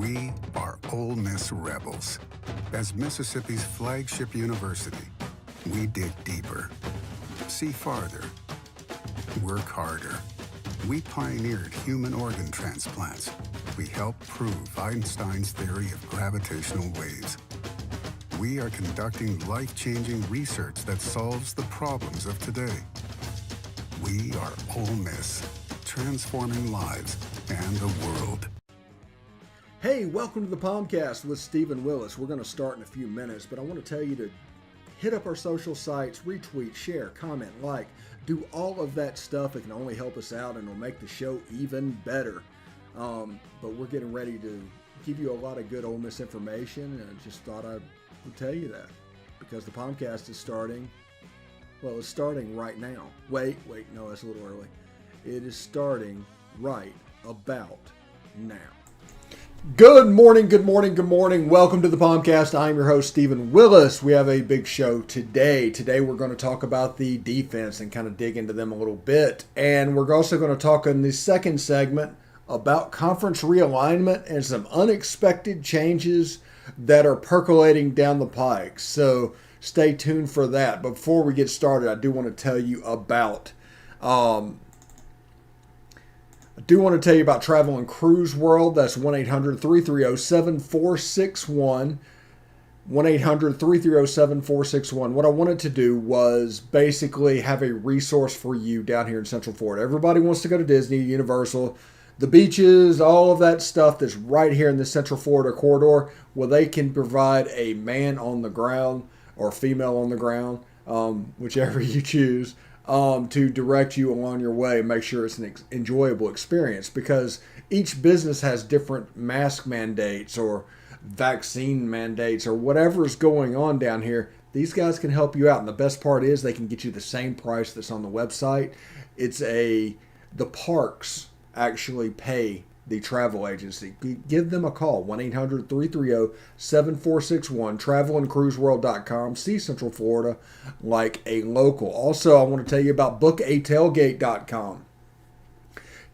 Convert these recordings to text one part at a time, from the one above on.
We are Ole Miss Rebels. As Mississippi's flagship university, we dig deeper, see farther, work harder. We pioneered human organ transplants. We helped prove Einstein's theory of gravitational waves. We are conducting life-changing research that solves the problems of today. We are Ole Miss, transforming lives and the world. Hey, welcome to the POMcast with Stephen Willis. We're going to start in a few minutes, but I want to tell you to hit up our social sites, retweet, share, comment, like, do all of that stuff. It can only help us out and it'll make the show even better. But we're getting ready to give you a lot of good Ole Miss information, and I just thought I would tell you that because the POMcast is starting. Well, it's starting right now. Wait, no, that's a little early. It is starting right about now. Good morning. Welcome to the POMcast. I'm your host, Stephen Willis. We have a big show today. Today we're going to talk about the defense and kind of dig into them a little bit. And we're also going to talk in the second segment about conference realignment and some unexpected changes that are percolating down the pike. So stay tuned for that. But before we get started, I do want to tell you about Travel and Cruise World. That's 1-800-330-7461. 1-800-330-7461. What I wanted to do was basically have a resource for you down here in Central Florida. Everybody wants to go to Disney, Universal, the beaches, all of that stuff that's right here in the Central Florida corridor. Well, they can provide a man on the ground or female on the ground, whichever you choose, to direct you along your way, make sure it's an enjoyable experience, because each business has different mask mandates or vaccine mandates or whatever is going on down here. These guys can help you out, and the best part is they can get you the same price that's on the website. The parks actually pay the travel agency. Give them a call, 1-800-330-7461, travelandcruiseworld.com. See Central Florida like a local. Also, I want to tell you about bookatailgate.com.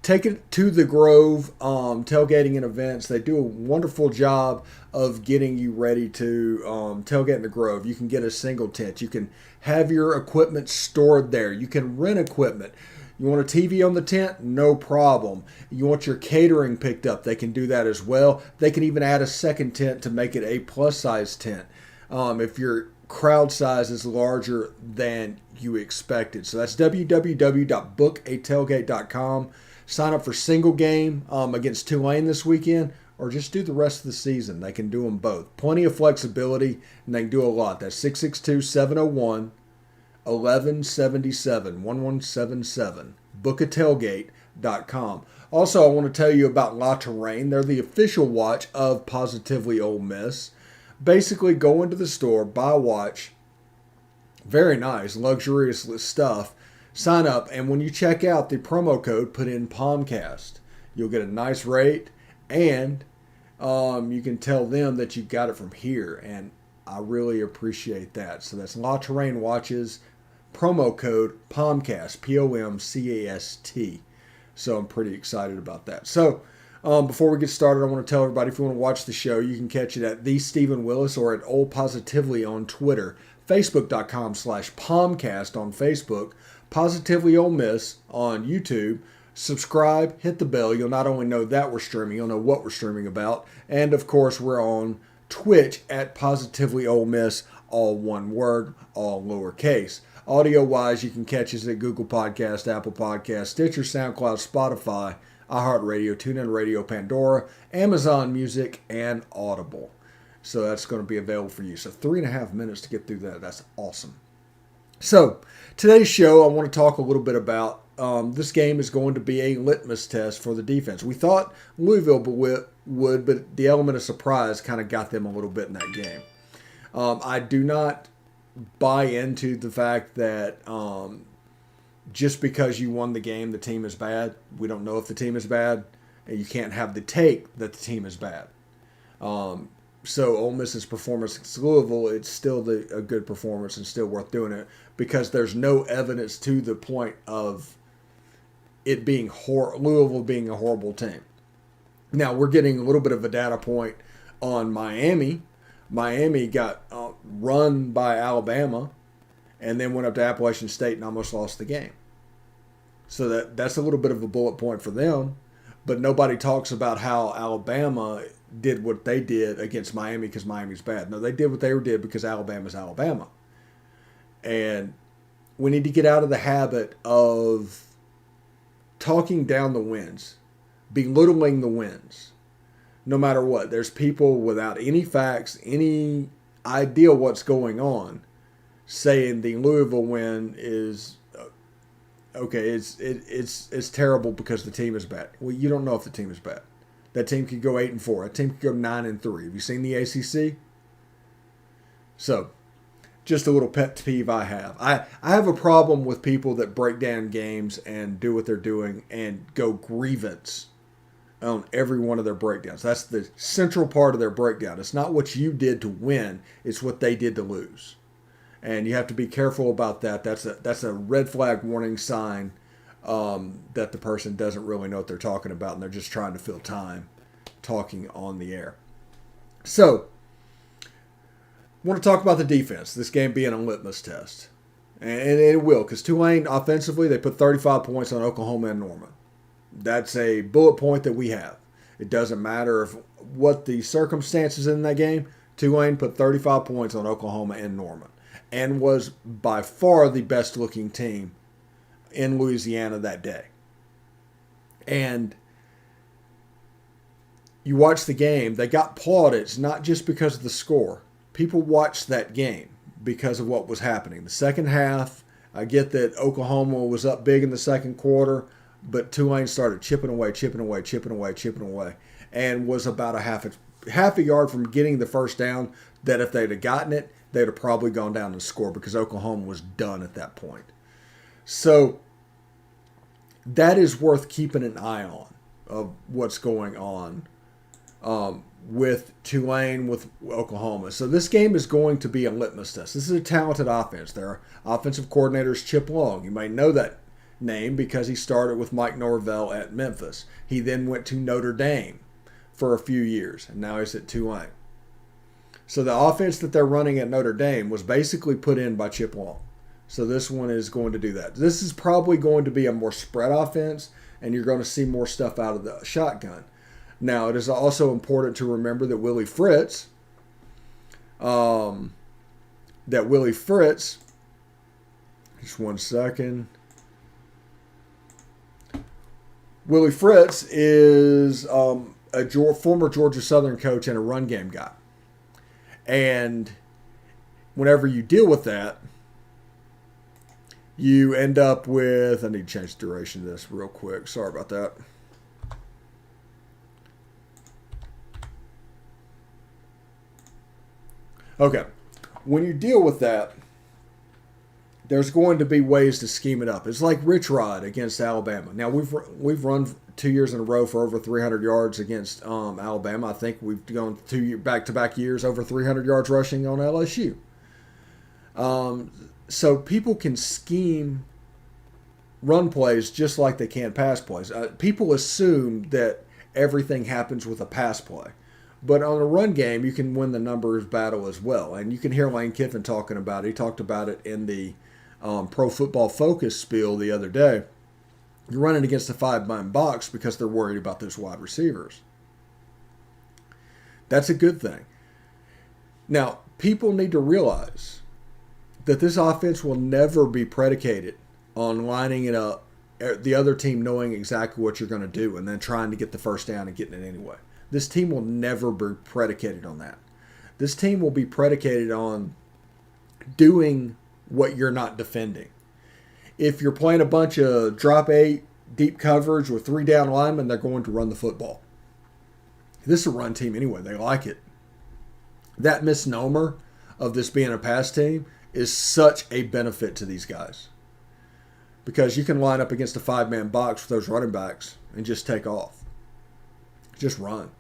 Take it to the Grove, tailgating and events. They do a wonderful job of getting you ready to tailgate in the Grove. You can get a single tent. You can have your equipment stored there. You can rent equipment. You want a TV on the tent? No problem. You want your catering picked up? They can do that as well. They can even add a second tent to make it a plus size tent if your crowd size is larger than you expected. So that's www.bookatailgate.com. Sign up for single game against Tulane this weekend, or just do the rest of the season. They can do them both. Plenty of flexibility, and they can do a lot. That's 662-701. 1177, bookatailgate.com. Also, I want to tell you about La Terrain. They're the official watch of Positively Ole Miss. Basically, go into the store, buy a watch. Very nice, luxurious stuff. Sign up, and when you check out, the promo code, put in POMcast. You'll get a nice rate, and you can tell them that you got it from here, and I really appreciate that. So that's La Terrain Watches, promo code POMcast, POMcast. So I'm pretty excited about that. So before we get started, I want to tell everybody, if you want to watch the show, you can catch it at The Stephen Willis or at Old Positively on Twitter, Facebook.com/POMcast on Facebook, Positively Ole Miss on YouTube. Subscribe, hit the bell. You'll not only know that we're streaming, you'll know what we're streaming about. And of course, we're on Twitch at Positively Ole Miss, all one word, all lowercase. Audio-wise, you can catch us at Google Podcast, Apple Podcast, Stitcher, SoundCloud, Spotify, iHeartRadio, TuneIn Radio, Pandora, Amazon Music, and Audible. So that's going to be available for you. So 3.5 minutes to get through that. That's awesome. So today's show, I want to talk a little bit about this game is going to be a litmus test for the defense. We thought Louisville would, but the element of surprise kind of got them a little bit in that game. I do not buy into the fact that just because you won the game, the team is bad. We don't know if the team is bad, and you can't have the take that the team is bad. So Ole Miss's performance against Louisville, it's still a good performance and still worth doing it, because there's no evidence to the point of it being Louisville being a horrible team. Now, we're getting a little bit of a data point on Miami. Miami got run by Alabama and then went up to Appalachian State and almost lost the game. So that's a little bit of a bullet point for them. But nobody talks about how Alabama did what they did against Miami because Miami's bad. No, they did what they did because Alabama's Alabama. And we need to get out of the habit of talking down the wins, belittling the wins. No matter what, there's people without any facts, any idea what's going on, saying the Louisville win is okay. It's terrible because the team is bad. Well, you don't know if the team is bad. That team could go 8-4. A team could go 9-3. Have you seen the ACC? So, just a little pet peeve I have. I have a problem with people that break down games and do what they're doing and go grievance on every one of their breakdowns. That's the central part of their breakdown. It's not what you did to win. It's what they did to lose. And you have to be careful about that. That's a red flag warning sign that the person doesn't really know what they're talking about and they're just trying to fill time talking on the air. So, I want to talk about the defense, this game being a litmus test. And it will, because Tulane, offensively, they put 35 points on Oklahoma and Norman. That's a bullet point that we have. It doesn't matter what the circumstances in that game. Tulane put 35 points on Oklahoma and Norman and was by far the best looking team in Louisiana that day. And you watch the game, they got plaudits not just because of the score. People watched that game because of what was happening. The second half, I get that Oklahoma was up big in the second quarter, but Tulane started chipping away, and was about a half a yard from getting the first down that if they'd have gotten it, they'd have probably gone down and scored because Oklahoma was done at that point. So that is worth keeping an eye on of what's going on with Tulane, with Oklahoma. So this game is going to be a litmus test. This is a talented offense. Their offensive coordinator is Chip Long. You might know that name because he started with Mike Norvell at Memphis. He then went to Notre Dame for a few years, and now he's at Tulane. So the offense that they're running at Notre Dame was basically put in by Chip Long. So this one is going to do that. This is probably going to be a more spread offense, and you're going to see more stuff out of the shotgun. Now, it is also important to remember that Willie Fritz, just one second. Willie Fritz is a former Georgia Southern coach and a run game guy. And whenever you deal with that, you end up with, I need to change the duration of this real quick. Sorry about that. Okay. When you deal with that, there's going to be ways to scheme it up. It's like Rich Rod against Alabama. Now, we've run 2 years in a row for over 300 yards against Alabama. I think we've gone back-to-back years over 300 yards rushing on LSU. So people can scheme run plays just like they can pass plays. People assume that everything happens with a pass play. But on a run game, you can win the numbers battle as well. And you can hear Lane Kiffin talking about it. He talked about it in the Pro Football Focus spiel the other day. You're running against a 5-man box because they're worried about those wide receivers. That's a good thing. Now, people need to realize that this offense will never be predicated on lining it up, the other team knowing exactly what you're going to do and then trying to get the first down and getting it anyway. This team will never be predicated on that. This team will be predicated on doing what you're not defending. If you're playing a bunch of drop 8, deep coverage with 3 down linemen, they're going to run the football. This is a run team anyway. They like it. That misnomer of this being a pass team is such a benefit to these guys. Because you can line up against a 5-man box with those running backs and just take off. Just run.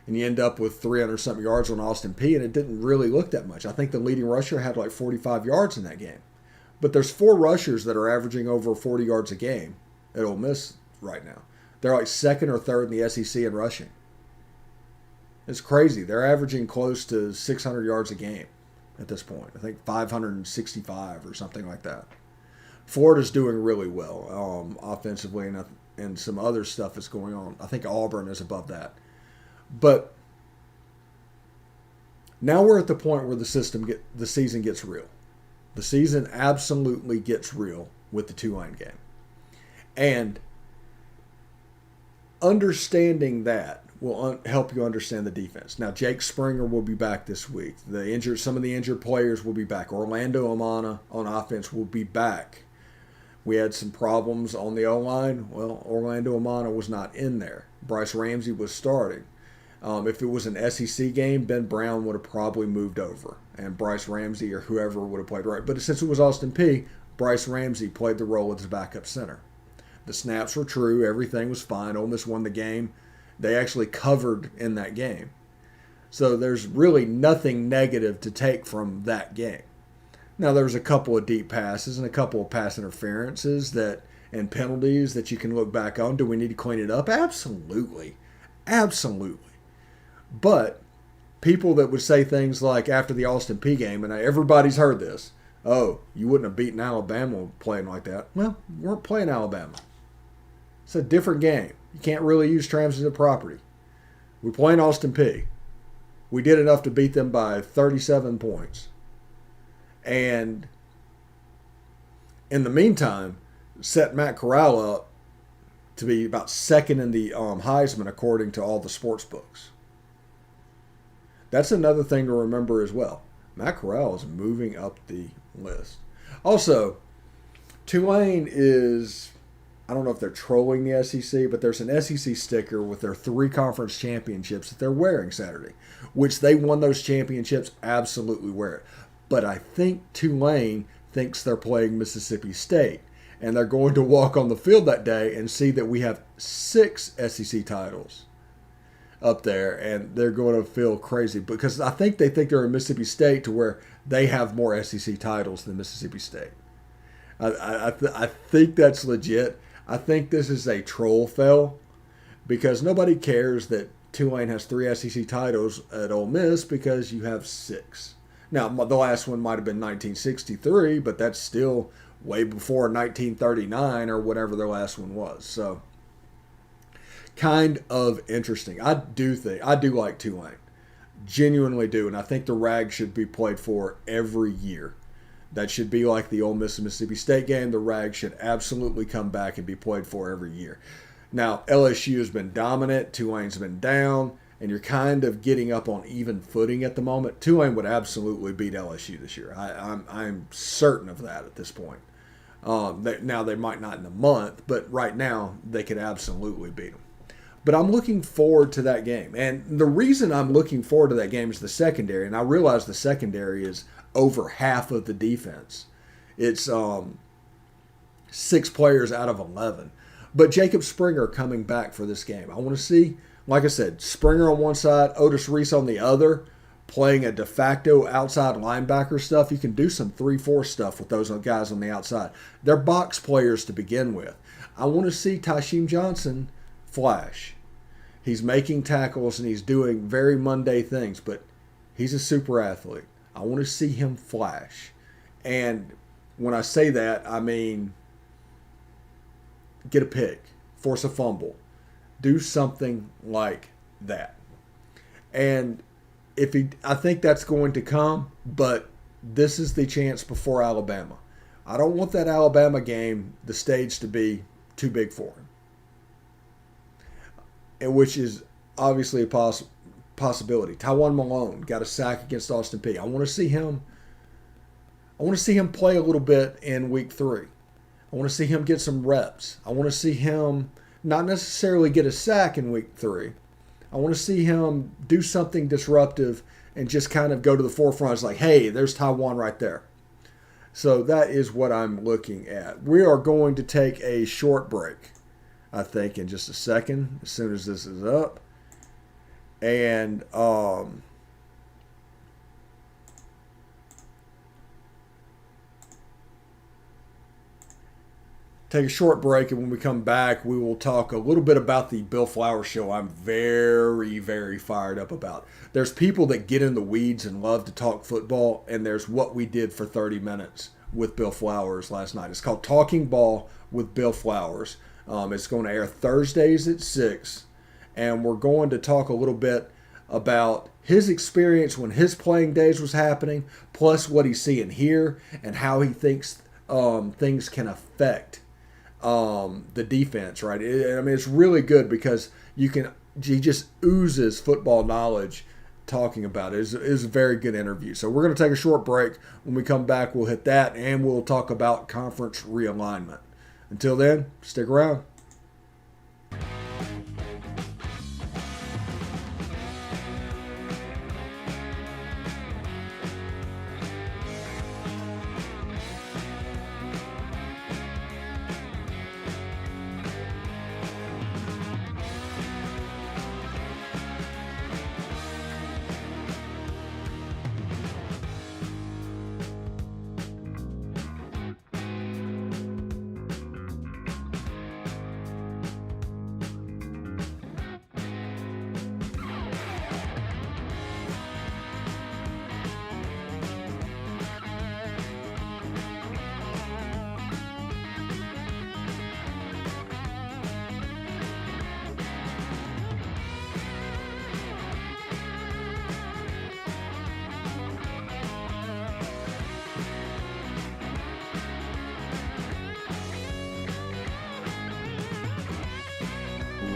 And you end up with 300-something yards on Austin Peay, and it didn't really look that much. I think the leading rusher had like 45 yards in that game. But there's 4 rushers that are averaging over 40 yards a game at Ole Miss right now. They're like second or third in the SEC in rushing. It's crazy. They're averaging close to 600 yards a game at this point. I think 565 or something like that. Florida's doing really well offensively, and some other stuff is going on. I think Auburn is above that. But now we're at the point where the season gets real. The season absolutely gets real with the Tulane game. And understanding that will help you understand the defense. Now, Jake Springer will be back this week. Some of the injured players will be back. Orlando Amana on offense will be back. We had some problems on the O-line. Well, Orlando Amana was not in there. Bryce Ramsey was starting. If it was an SEC game, Ben Brown would have probably moved over, and Bryce Ramsey or whoever would have played right. But since it was Austin Peay, Bryce Ramsey played the role as backup center. The snaps were true. Everything was fine. Ole Miss won the game. They actually covered in that game. So there's really nothing negative to take from that game. Now, there was a couple of deep passes and a couple of pass interferences and penalties that you can look back on. Do we need to clean it up? Absolutely. Absolutely. But people that would say things like after the Austin Peay game, and everybody's heard this, oh, you wouldn't have beaten Alabama playing like that. Well, we weren't playing Alabama. It's a different game. You can't really use transitive property. We're playing Austin Peay. We did enough to beat them by 37 points. And in the meantime, set Matt Corral up to be about second in the Heisman according to all the sports books. That's another thing to remember as well. Matt Corral is moving up the list. Also, Tulane is, I don't know if they're trolling the SEC, but there's an SEC sticker with their 3 conference championships that they're wearing Saturday, which they won those championships, absolutely wear it. But I think Tulane thinks they're playing Mississippi State, and they're going to walk on the field that day and see that we have 6 SEC titles up there, and they're going to feel crazy because I think they think they're in Mississippi State to where they have more SEC titles than Mississippi State. I think that's legit. I think this is a troll fell because nobody cares that Tulane has 3 SEC titles at Ole Miss because you have 6. Now, the last one might have been 1963, but that's still way before 1939 or whatever their last one was. So, kind of interesting. I do like Tulane. Genuinely do. And I think the RAG should be played for every year. That should be like the Ole Miss and Mississippi State game. The RAG should absolutely come back and be played for every year. Now, LSU has been dominant. Tulane's been down. And you're kind of getting up on even footing at the moment. Tulane would absolutely beat LSU this year. I'm certain of that at this point. Now, they might not in a month, but right now they could absolutely beat them. But I'm looking forward to that game. And the reason I'm looking forward to that game is the secondary. And I realize the secondary is over half of the defense. It's 6 players out of 11. But Jacob Springer coming back for this game. I want to see, like I said, Springer on one side, Otis Reese on the other, playing a de facto outside linebacker stuff. You can do some 3-4 stuff with those guys on the outside. They're box players to begin with. I want to see Tysheem Johnson flash. He's making tackles and he's doing very mundane things, but he's a super athlete. I want to see him flash. And when I say that, I mean get a pick, force a fumble, do something like that. And I think that's going to come, but this is the chance before Alabama. I don't want that Alabama game, the stage, to be too big for him. And which is obviously a possibility. Tywan Malone got a sack against Austin Peay. I want to see him play a little bit in week 3. I want to see him get some reps. I want to see him not necessarily get a sack in week 3. I want to see him do something disruptive and just kind of go to the forefront. It's like, hey, there's Tywan right there. So that is what I'm looking at. We are going to take a short break, I think, in just a second, as soon as this is up. And take a short break, and when we come back, we will talk a little bit about the Bill Flowers show. I'm very, very fired up about. There's people that get in the weeds and love to talk football, and there's what we did for 30 minutes with Bill Flowers last night. It's called Talking Ball with Bill Flowers. It's going to air Thursdays at 6, and we're going to talk a little bit about his experience when his playing days was happening, plus what he's seeing here and how he thinks things can affect the defense, right? It's really good because he just oozes football knowledge talking about it. It's a very good interview. So we're going to take a short break. When we come back, we'll hit that, and we'll talk about conference realignment. Until then, stick around.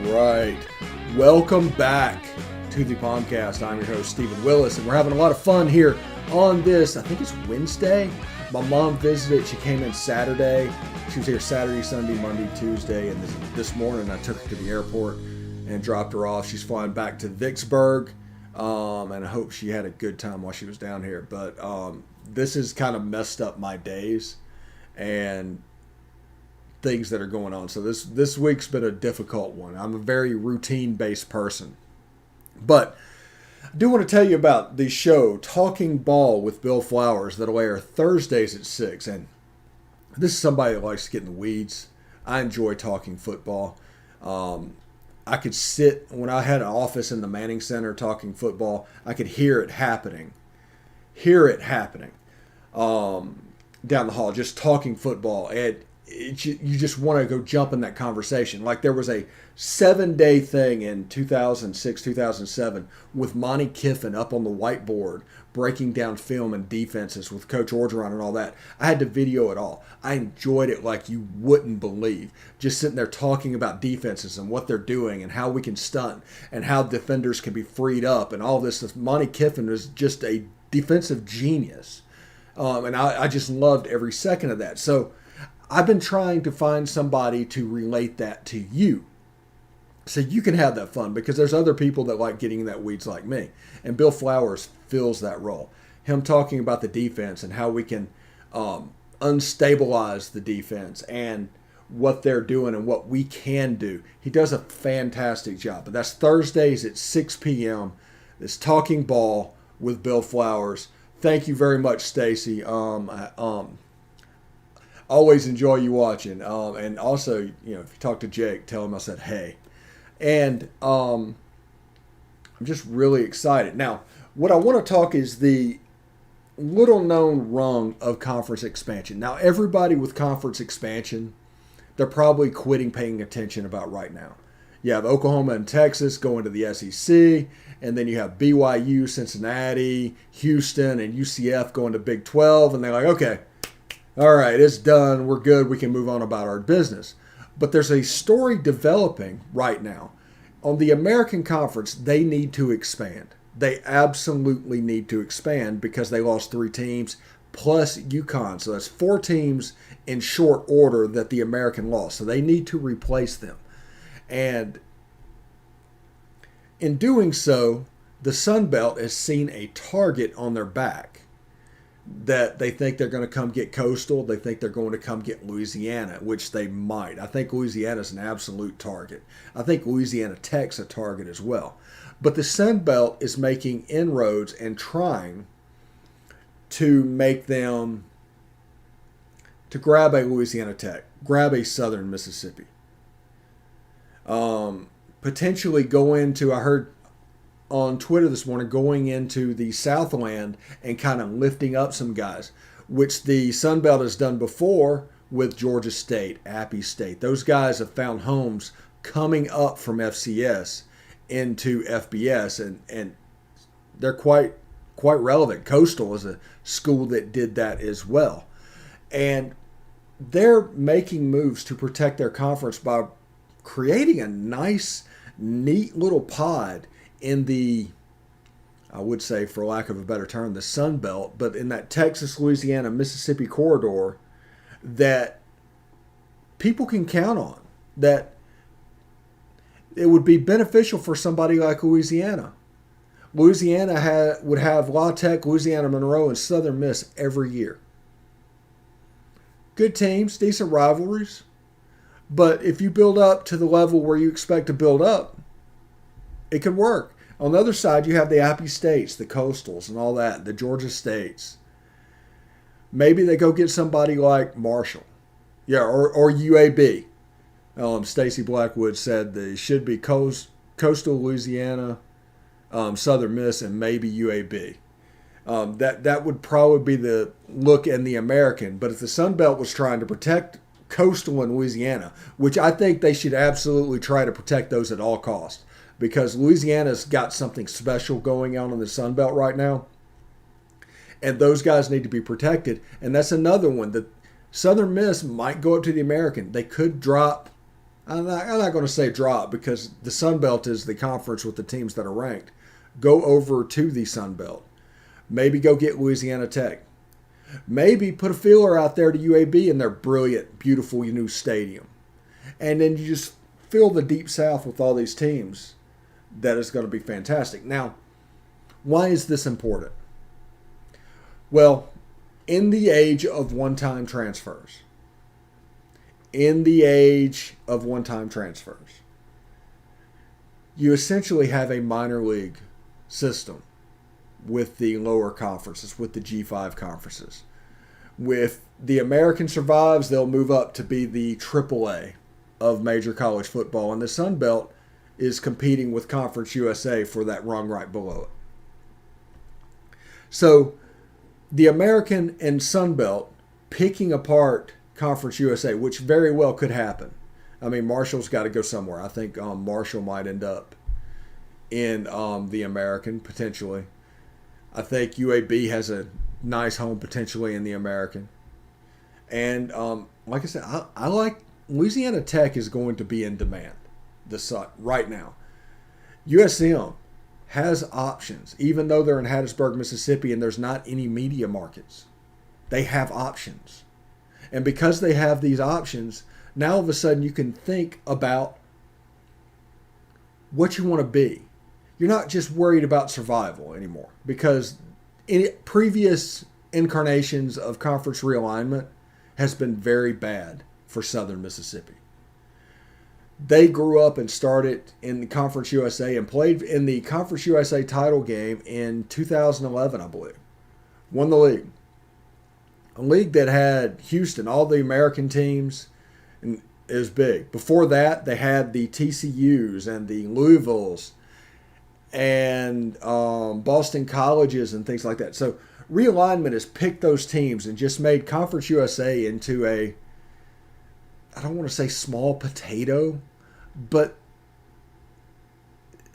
Right. Welcome back to the POMcast. I'm your host, Stephen Willis, and we're having a lot of fun here on this, I think it's Wednesday. My mom visited. She came in Saturday. She was here Saturday, Sunday, Monday, Tuesday, and this morning I took her to the airport and dropped her off. She's flying back to Vicksburg, and I hope she had a good time while she was down here. But this has kind of messed up my days and things that are going on. So this week's been a difficult one. I'm a very routine-based person. But I do want to tell you about the show, Talking Ball with Bill Flowers, that'll air Thursdays at 6. And this is somebody that likes to get in the weeds. I enjoy talking football. I could sit, when I had an office in the Manning Center talking football, I could hear it happening. Down the hall, just talking football. And you just want to go jump in that conversation. Like there was a 7-day thing in 2006, 2007 with Monty Kiffin up on the whiteboard breaking down film and defenses with Coach Orgeron and all that. I had to video it all. I enjoyed it like you wouldn't believe. Just sitting there talking about defenses and what they're doing and how we can stunt and how defenders can be freed up and all this. Monty Kiffin was just a defensive genius. And I just loved every second of that. So I've been trying to find somebody to relate that to you so you can have that fun, because there's other people that like getting in that weeds like me. And Bill Flowers fills that role. Him talking about the defense and how we can unstabilize the defense and what they're doing and what we can do. He does a fantastic job. But that's Thursdays at 6 p.m. It's Talking Ball with Bill Flowers. Thank you very much, Stacy. Always enjoy you watching. And also, if you talk to Jake, tell him I said hey. And I'm just really excited. Now, what I want to talk is the little known rung of conference expansion. Now, everybody with conference expansion, they're probably quitting paying attention about right now. You have Oklahoma and Texas going to the SEC, and then you have BYU, Cincinnati, Houston, and UCF going to Big 12, and they're like, okay, all right, it's done. We're good. We can move on about our business. But there's a story developing right now. On the American Conference, they need to expand. They absolutely need to expand because they lost 3 teams plus UConn. So that's 4 teams in short order that the American lost. So they need to replace them. And in doing so, the Sun Belt has seen a target on their back that they think they're going to come get Coastal. They think they're going to come get Louisiana, which they might. I think Louisiana's an absolute target. I think Louisiana Tech's a target as well. But the Sun Belt is making inroads and trying to make them to grab a Louisiana Tech, grab a Southern Mississippi. Potentially go into, I heard on Twitter this morning, going into the Southland and kind of lifting up some guys, which the Sun Belt has done before with Georgia State, Appy State. Those guys have found homes coming up from FCS into FBS, and they're quite relevant. Coastal is a school that did that as well. And they're making moves to protect their conference by creating a nice, neat little pod in the, I would say, for lack of a better term, the Sun Belt, but in that Texas, Louisiana, Mississippi corridor that people can count on, that it would be beneficial for somebody like Louisiana. Louisiana would have La Tech, Louisiana Monroe, and Southern Miss every year. Good teams, decent rivalries. But if you build up to the level where you expect to build up, it could work. On the other side, you have the Appy States, the Coastals, and all that, the Georgia States. Maybe they go get somebody like Marshall. Yeah, or UAB. Stacy Blackwood said they should be Coastal Louisiana, Southern Miss, and maybe UAB. That would probably be the look in the American. But if the Sun Belt was trying to protect Coastal and Louisiana, which I think they should absolutely try to protect those at all costs, because Louisiana's got something special going on in the Sun Belt right now, and those guys need to be protected. And that's another one. The Southern Miss might go up to the American. They could drop. I'm not going to say drop, because the Sun Belt is the conference with the teams that are ranked. Go over to the Sun Belt. Maybe go get Louisiana Tech. Maybe put a feeler out there to UAB in their brilliant, beautiful new stadium. And then you just fill the Deep South with all these teams. That is going to be fantastic. Now, why is this important? Well, in the age of one-time transfers, you essentially have a minor league system with the lower conferences, with the G5 conferences. If the American survives, they'll move up to be the AAA of major college football, and the Sun Belt is competing with Conference USA for that rung right below it. So the American and Sun Belt picking apart Conference USA, which very well could happen. I mean, Marshall's got to go somewhere. I think Marshall might end up in the American, potentially. I think UAB has a nice home potentially in the American. And like I said, I like Louisiana Tech is going to be in demand right now. USM has options, even though they're in Hattiesburg, Mississippi, and there's not any media markets. They have options. And because they have these options, now all of a sudden you can think about what you want to be. You're not just worried about survival anymore, because in previous incarnations of conference realignment has been very bad for Southern Mississippi. They grew up and started in the Conference USA and played in the Conference USA title game in 2011, I believe. Won the league. A league that had Houston, all the American teams, and it was big. Before that, they had the TCUs and the Louisvilles and Boston Colleges and things like that. So realignment has picked those teams and just made Conference USA into a, I don't want to say small potato, but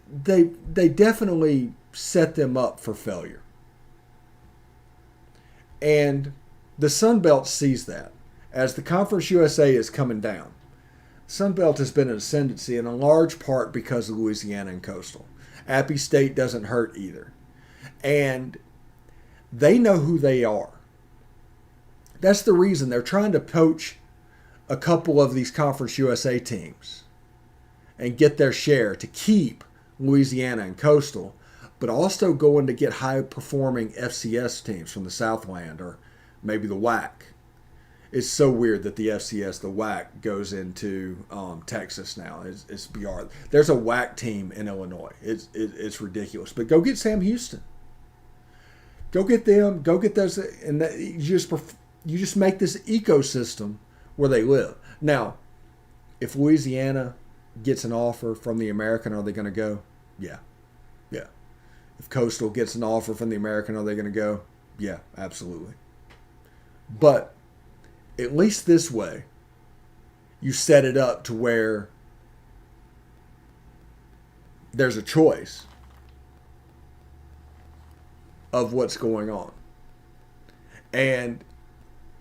they definitely set them up for failure. And the Sun Belt sees that. As the Conference USA is coming down, Sun Belt has been in ascendancy, in a large part because of Louisiana and Coastal. Appy State doesn't hurt either. And they know who they are. That's the reason they're trying to poach a couple of these Conference USA teams and get their share to keep Louisiana and Coastal, but also going to get high-performing FCS teams from the Southland or maybe the WAC. It's so weird that the FCS, the WAC, goes into Texas now. It's beyond. There's a WAC team in Illinois. It's ridiculous. But go get Sam Houston. Go get them. Go get those. And you just make this ecosystem where they live. Now, if Louisiana gets an offer from the American, are they going to go? Yeah. Yeah. If Coastal gets an offer from the American, are they going to go? Yeah, absolutely. But at least this way, you set it up to where there's a choice of what's going on. And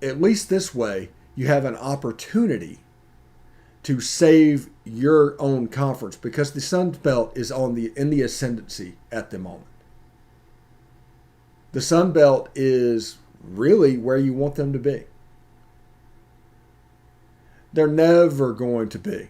at least this way, you have an opportunity to save your own conference, because the Sun Belt is in the ascendancy at the moment. The Sun Belt is really where you want them to be. They're never going to be.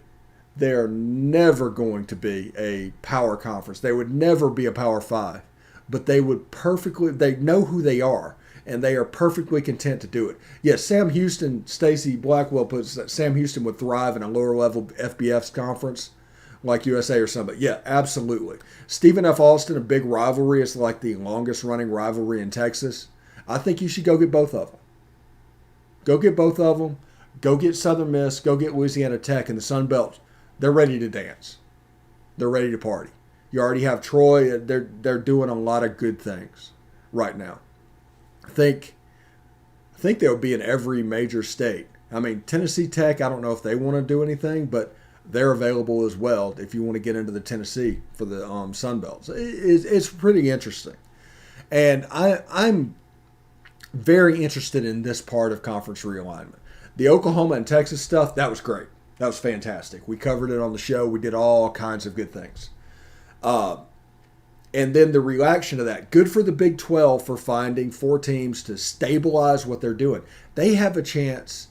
They're never going to be a power conference. They would never be a Power 5. But they know who they are, and they are perfectly content to do it. Yes, Sam Houston, Stacy Blackwell puts that Sam Houston would thrive in a lower level FBS conference like USA or something. Yeah, absolutely. Stephen F. Austin, a big rivalry. It's like the longest running rivalry in Texas. I think you should go get both of them. Go get both of them. Go get Southern Miss. Go get Louisiana Tech and the Sun Belt. They're ready to dance. They're ready to party. You already have Troy. They're doing a lot of good things right now. I think they'll be in every major state. I mean, Tennessee Tech, I don't know if they want to do anything, but they're available as well if you want to get into the Tennessee for the Sun Belt. So it's pretty interesting. And I'm very interested in this part of conference realignment. The Oklahoma and Texas stuff, that was great. That was fantastic. We covered it on the show. We did all kinds of good things. And then the reaction to that, good for the Big 12 for finding 4 teams to stabilize what they're doing. They have a chance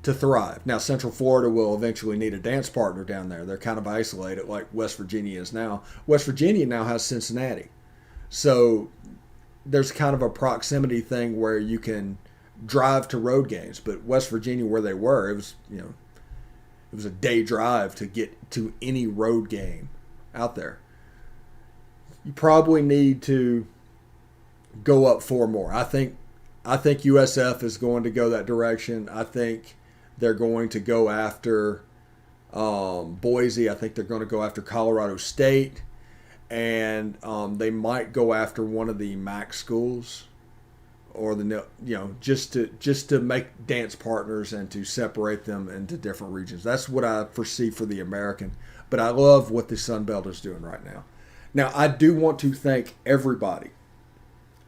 to thrive. Now, Central Florida will eventually need a dance partner down there. They're kind of isolated like West Virginia is now. West Virginia now has Cincinnati. So there's kind of a proximity thing where you can drive to road games. But West Virginia, where they were, it was a day drive to get to any road game out there. You probably need to go up 4 more. I think USF is going to go that direction. I think they're going to go after Boise. I think they're going to go after Colorado State, and they might go after one of the MAC schools, or just to make dance partners and to separate them into different regions. That's what I foresee for the American. But I love what the Sun Belt is doing right now. Now, I do want to thank everybody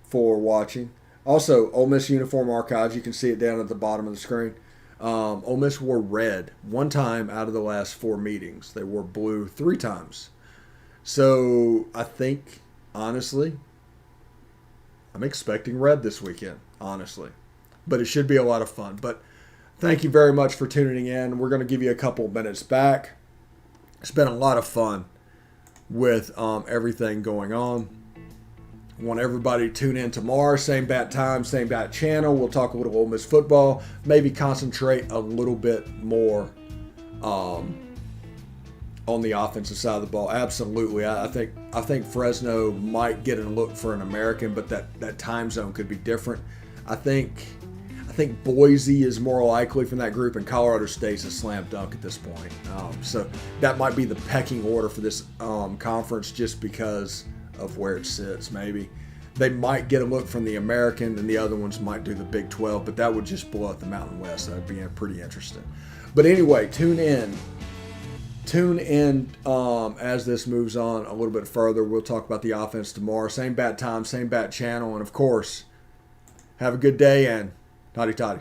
for watching. Also, Ole Miss uniform archives, you can see it down at the bottom of the screen. Ole Miss wore red 1 time out of the last 4 meetings. They wore blue 3 times. So I think, honestly, I'm expecting red this weekend, honestly. But it should be a lot of fun. But thank you very much for tuning in. We're going to give you a couple of minutes back. It's been a lot of fun with everything going on. I want everybody to tune in tomorrow. Same bat time, same bat channel. We'll talk a little Ole Miss football. Maybe concentrate a little bit more on the offensive side of the ball. Absolutely. I think Fresno might get a look for an American, but that time zone could be different. I think Boise is more likely from that group, and Colorado State's a slam dunk at this point. So that might be the pecking order for this conference, just because of where it sits. Maybe they might get a look from the American, and the other ones might do the Big 12, but that would just blow up the Mountain West. That would be pretty interesting. But anyway, tune in as this moves on a little bit further. We'll talk about the offense tomorrow. Same bat time, same bat channel, and of course, have a good day and toddy toddy.